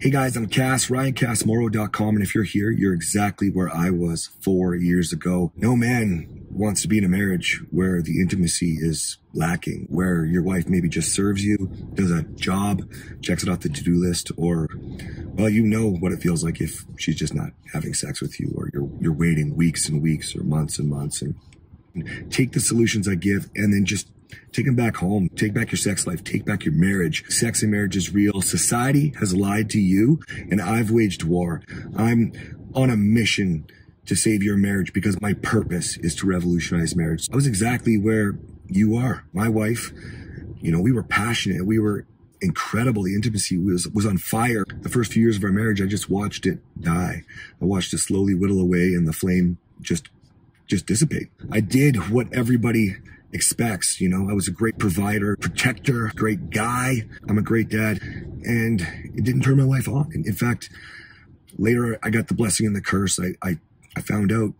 Hey guys, I'm Cass, RyanCassMorrow.com, and if you're here, you're exactly where I was 4 years ago. No man wants to be in a marriage where the intimacy is lacking, where your wife maybe just serves you, does a job, checks it off the to-do list, or, well, you know what it feels like if she's just not having sex with you, or you're waiting weeks and weeks or months and months. And take the solutions I give and then just take them back home. Take back your sex life. Take back your marriage. Sex and marriage is real. Society has lied to you, and I've waged war. I'm on a mission to save your marriage because my purpose is to revolutionize marriage. I was exactly where you are. My wife, we were passionate. We were incredible. The intimacy was on fire. The first few years of our marriage, I just watched it die. I watched it slowly whittle away and the flame just dissipate. I did what everybody expects. I was a great provider, protector, great guy. I'm a great dad, and it didn't turn my wife on. In fact, later I got the blessing and the curse. I found out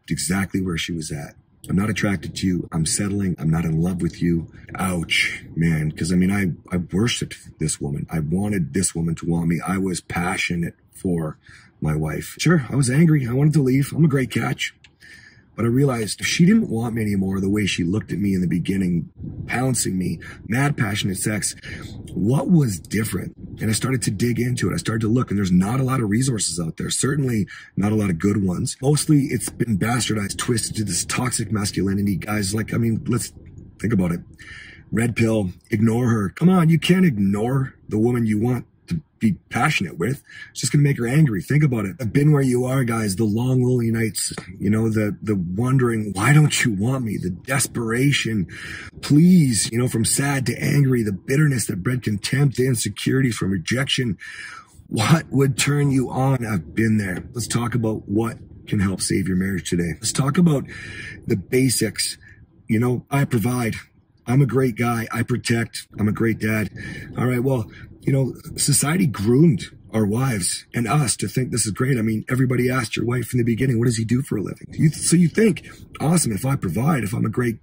exactly where she was at. I'm not attracted to you. I'm settling. I'm not in love with you. Ouch, man. Because I worshiped this woman. I wanted this woman to want me. I was passionate for my wife. Sure, I was angry. I wanted to leave. I'm a great catch. But I realized if she didn't want me anymore, the way she looked at me in the beginning, pouncing me, mad passionate sex, what was different? And I started to dig into it. I started to look, and there's not a lot of resources out there. Certainly not a lot of good ones. Mostly it's been bastardized, twisted to this toxic masculinity. Guys, let's think about it. Red pill, ignore her. Come on, you can't ignore the woman you want to be passionate with. It's just gonna make her angry. Think about it. I've been where you are, guys. The long, lonely nights, the wondering, why don't you want me? The desperation, please, from sad to angry, the bitterness that bred contempt, the insecurities from rejection. What would turn you on? I've been there. Let's talk about what can help save your marriage today. Let's talk about the basics. I provide. I'm a great guy. I protect. I'm a great dad. All right. Well, society groomed our wives and us to think this is great. Everybody asked your wife in the beginning, what does he do for a living? So you think, awesome, if I provide, if I'm a great,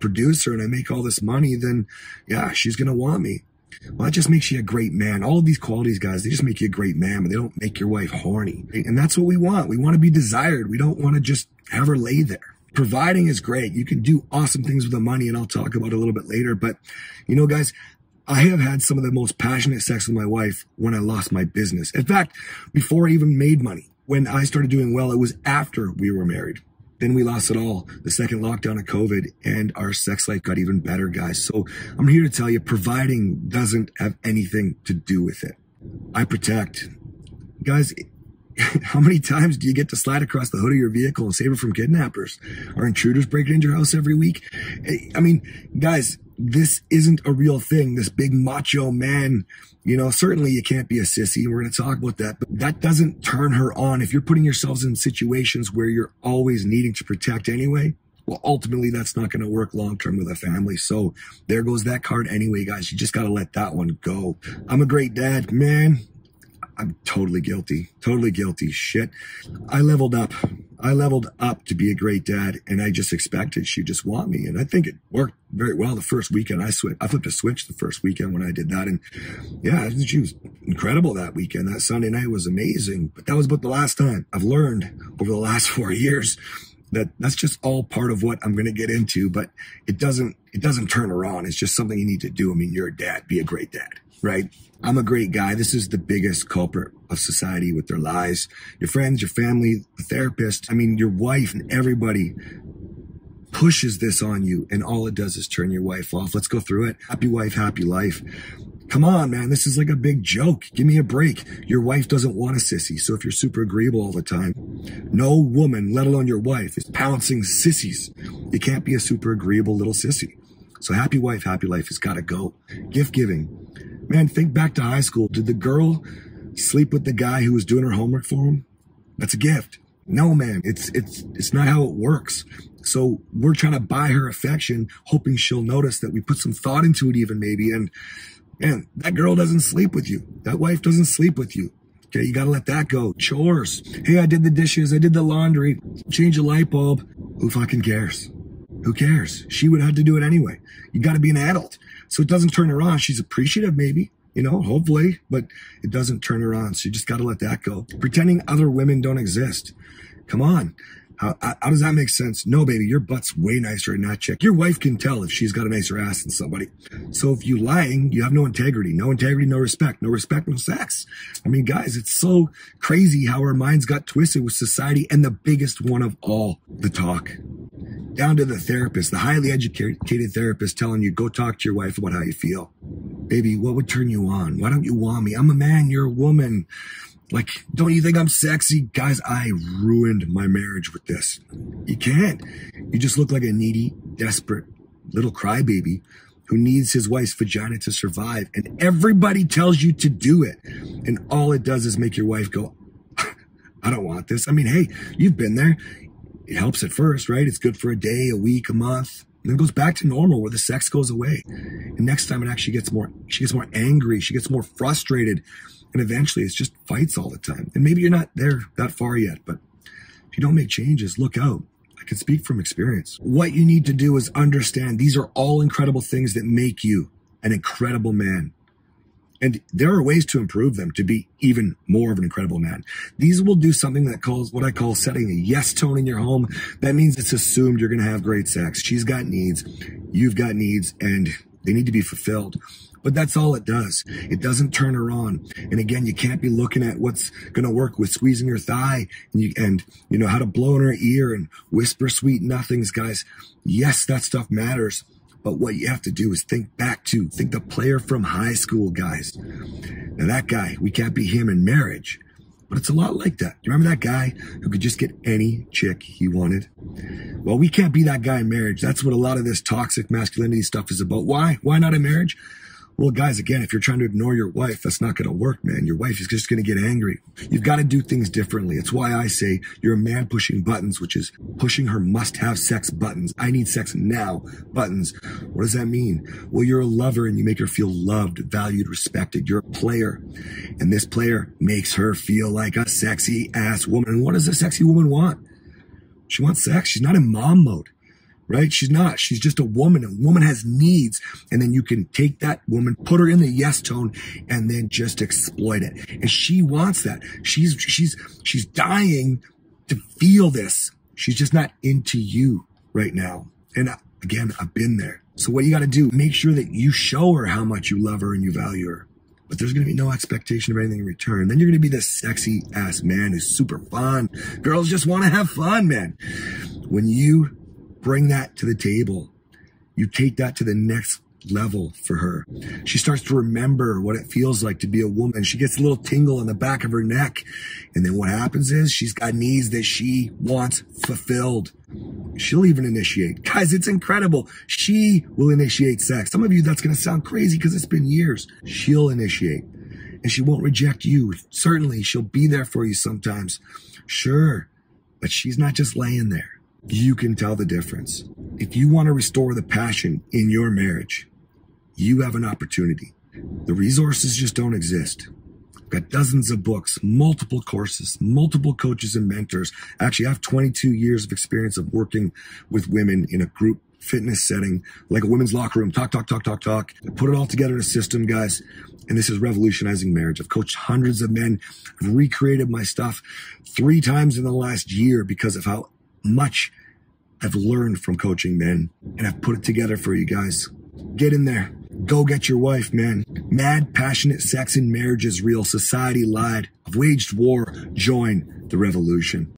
producer and I make all this money, then yeah, she's going to want me. Well, that just makes you a great man. All of these qualities, guys, they just make you a great man, but they don't make your wife horny. And that's what we want. We want to be desired. We don't want to just have her lay there. Providing is great. You can do awesome things with the money, and I'll talk about it a little bit later. But, guys, I have had some of the most passionate sex with my wife when I lost my business. In fact, before I even made money, when I started doing well, it was after we were married. Then we lost it all, the second lockdown of COVID, and our sex life got even better, guys. So I'm here to tell you, providing doesn't have anything to do with it. I protect. Guys, how many times do you get to slide across the hood of your vehicle and save it from kidnappers? Are intruders breaking into your house every week? Guys, this isn't a real thing. This big macho man, certainly you can't be a sissy. We're going to talk about that, but that doesn't turn her on. If you're putting yourselves in situations where you're always needing to protect anyway, well, ultimately that's not going to work long-term with a family. So there goes that card anyway, guys. You just got to let that one go. I'm a great dad, man. I'm totally guilty. Shit. I leveled up to be a great dad, and I just expected she'd just want me. And I think it worked very well the first weekend I flipped a switch the first weekend when I did that. And yeah, she was incredible that weekend. That Sunday night was amazing, but that was about the last time. I've learned over the last 4 years that that's just all part of what I'm going to get into, but it doesn't turn her on. It's just something you need to do. You're a dad, be a great dad, right? I'm a great guy. This is the biggest culprit of society with their lies. Your friends, your family, the therapist, your wife, and everybody pushes this on you, and all it does is turn your wife off. Let's go through it. Happy wife, happy life. Come on, man. This is like a big joke. Give me a break. Your wife doesn't want a sissy. So if you're super agreeable all the time, no woman, let alone your wife, is pouncing sissies. You can't be a super agreeable little sissy. So happy wife, happy life has got to go. Gift giving. Man, think back to high school. Did the girl sleep with the guy who was doing her homework for him? That's a gift. No, man, it's not how it works. So we're trying to buy her affection, hoping she'll notice that we put some thought into it even maybe. And man, that girl doesn't sleep with you. That wife doesn't sleep with you. Okay, you got to let that go. Chores. Hey, I did the dishes. I did the laundry. Change a light bulb. Who fucking cares? Who cares? She would have to do it anyway. You got to be an adult. So it doesn't turn her on. She's appreciative maybe. you know, hopefully, but it doesn't turn her on. So you just got to let that go. Pretending other women don't exist. Come on. How does that make sense? No, baby, your butt's way nicer than that chick. Your wife can tell if she's got a nicer ass than somebody. So if you lying, you have no integrity. No integrity, no respect. No respect, no sex. I mean, guys, it's so crazy how our minds got twisted with society, and the biggest one of all, the talk. Down to the therapist, the highly educated therapist telling you, go talk to your wife about how you feel. Baby, what would turn you on? Why don't you want me? I'm a man, you're a woman. Like, don't you think I'm sexy? Guys, I ruined my marriage with this. You can't. You just look like a needy, desperate little crybaby who needs his wife's vagina to survive. And everybody tells you to do it. And all it does is make your wife go, I don't want this. I mean, hey, you've been there. It helps at first, right? It's good for a day, a week, a month. And then it goes back to normal where the sex goes away. And next time it actually gets more, she gets more angry. She gets more frustrated. And eventually it's just fights all the time. And maybe you're not there that far yet, but if you don't make changes, look out. I can speak from experience. What you need to do is understand these are all incredible things that make you an incredible man. And there are ways to improve them to be even more of an incredible man. These will do something that calls what I call setting a yes tone in your home. That means it's assumed you're going to have great sex. She's got needs, you've got needs, and they need to be fulfilled. But that's all it does. It doesn't turn her on. And again, you can't be looking at what's going to work with squeezing her thigh and you know, how to blow in her ear and whisper sweet nothings, guys. Yes, that stuff matters. But what you have to do is think the player from high school, guys. Now that guy, we can't be him in marriage, but it's a lot like that. You remember that guy who could just get any chick he wanted? Well, we can't be that guy in marriage. That's what a lot of this toxic masculinity stuff is about. Why? Why not in marriage? Well, guys, again, if you're trying to ignore your wife, that's not going to work, man. Your wife is just going to get angry. You've got to do things differently. It's why I say you're a man pushing buttons, which is pushing her must-have sex buttons. I need sex now buttons. What does that mean? Well, you're a lover and you make her feel loved, valued, respected. You're a player. And this player makes her feel like a sexy ass woman. And what does a sexy woman want? She wants sex. She's not in mom mode. Right? She's not. She's just a woman. A woman has needs. And then you can take that woman, put her in the yes tone, and then just exploit it. And she wants that. She's dying to feel this. She's just not into you right now. And again, I've been there. So what you got to do, make sure that you show her how much you love her and you value her. But there's going to be no expectation of anything in return. Then you're going to be this sexy ass man who's super fun. Girls just want to have fun, man. When you bring that to the table, you take that to the next level for her. She starts to remember what it feels like to be a woman. She gets a little tingle in the back of her neck. And then what happens is she's got needs that she wants fulfilled. She'll even initiate. Guys, it's incredible. She will initiate sex. Some of you, that's going to sound crazy because it's been years. She'll initiate. And she won't reject you. Certainly, she'll be there for you sometimes. Sure. But she's not just laying there. You can tell the difference. If you want to restore the passion in your marriage, you have an opportunity. The resources just don't exist. I've got dozens of books, multiple courses, multiple coaches and mentors. Actually, I have 22 years of experience of working with women in a group fitness setting, like a women's locker room. Talk. Put it all together in a system, guys. And this is revolutionizing marriage. I've coached hundreds of men. I've recreated my stuff 3 times in the last year because of how much I've learned from coaching men, and I've put it together for you guys. Get in there. Go get your wife, man. Mad, passionate sex in marriage is real. Society lied. I've waged war. Join the revolution.